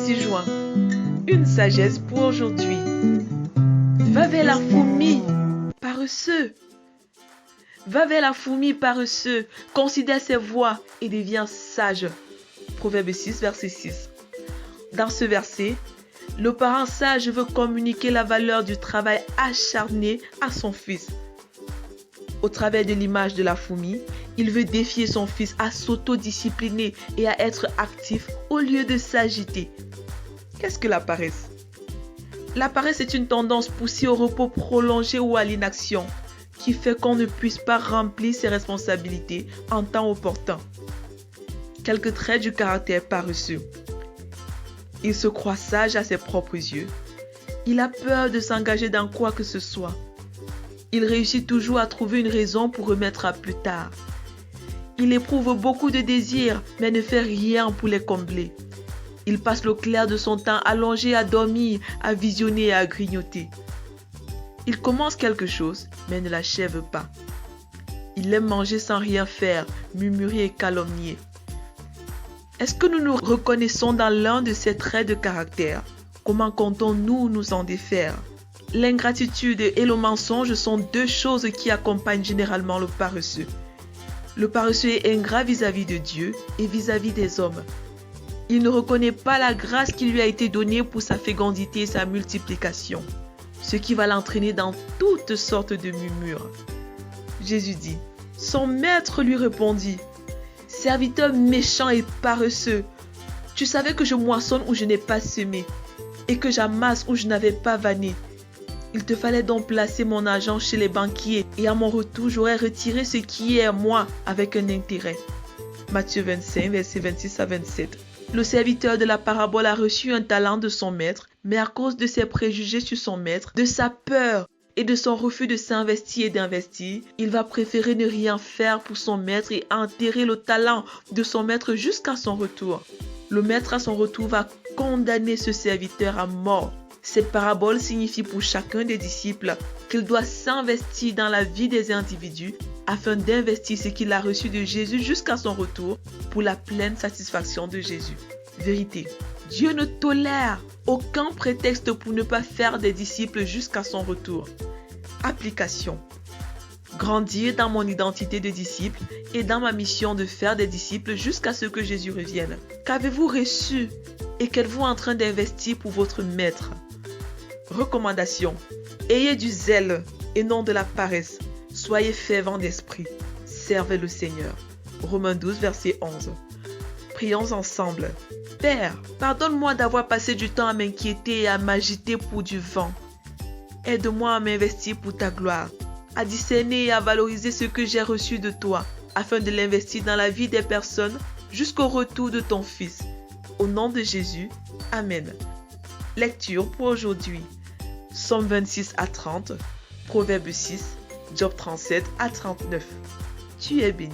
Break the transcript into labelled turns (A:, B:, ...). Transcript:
A: 6 juin. Une sagesse pour aujourd'hui. Va vers la fourmi, paresseux. Va vers la fourmi, paresseux. Considère ses voies et deviens sage. Proverbe 6, verset 6. Dans ce verset, le parent sage veut communiquer la valeur du travail acharné à son fils. Au travers de l'image de la fourmi, il veut défier son fils à s'autodiscipliner et à être actif au lieu de s'agiter. Qu'est-ce que la paresse? La paresse est une tendance poussée au repos prolongé ou à l'inaction qui fait qu'on ne puisse pas remplir ses responsabilités en temps opportun. Quelques traits du caractère paresseux. Il se croit sage à ses propres yeux. Il a peur de s'engager dans quoi que ce soit. Il réussit toujours à trouver une raison pour remettre à plus tard. Il éprouve beaucoup de désirs, mais ne fait rien pour les combler. Il passe le clair de son temps allongé à dormir, à visionner et à grignoter. Il commence quelque chose, mais ne l'achève pas. Il aime manger sans rien faire, murmurer et calomnier. Est-ce que nous nous reconnaissons dans l'un de ces traits de caractère? Comment comptons-nous nous en défaire? L'ingratitude et le mensonge sont deux choses qui accompagnent généralement le paresseux. Le paresseux est ingrat vis-à-vis de Dieu et vis-à-vis des hommes. Il ne reconnaît pas la grâce qui lui a été donnée pour sa fécondité et sa multiplication, ce qui va l'entraîner dans toutes sortes de murmures. Jésus dit, son maître lui répondit, « Serviteur méchant et paresseux, tu savais que je moissonne où je n'ai pas semé et que j'amasse où je n'avais pas vanné. Il te fallait donc placer mon argent chez les banquiers et à mon retour, j'aurais retiré ce qui est à moi avec un intérêt. » Matthieu 25, versets 26 à 27. Le serviteur de la parabole a reçu un talent de son maître, mais à cause de ses préjugés sur son maître, de sa peur et de son refus de s'investir et d'investir, il va préférer ne rien faire pour son maître et enterrer le talent de son maître jusqu'à son retour. Le maître à son retour va condamner ce serviteur à mort. Cette parabole signifie pour chacun des disciples qu'il doit s'investir dans la vie des individus afin d'investir ce qu'il a reçu de Jésus jusqu'à son retour pour la pleine satisfaction de Jésus. Vérité. Dieu ne tolère aucun prétexte pour ne pas faire des disciples jusqu'à son retour. Application. Grandir dans mon identité de disciple et dans ma mission de faire des disciples jusqu'à ce que Jésus revienne. Qu'avez-vous reçu et qu'êtes-vous en train d'investir pour votre maître? Recommandation. Ayez du zèle et non de la paresse. Soyez fervents d'esprit. Servez le Seigneur. Romains 12, verset 11. Prions ensemble. Père, pardonne-moi d'avoir passé du temps à m'inquiéter et à m'agiter pour du vent. Aide-moi à m'investir pour ta gloire, à discerner et à valoriser ce que j'ai reçu de toi, afin de l'investir dans la vie des personnes jusqu'au retour de ton Fils. Au nom de Jésus, Amen. Lecture pour aujourd'hui. Psaume 26 à 30, Proverbe 6, Job 37 à 39. Tu es béni.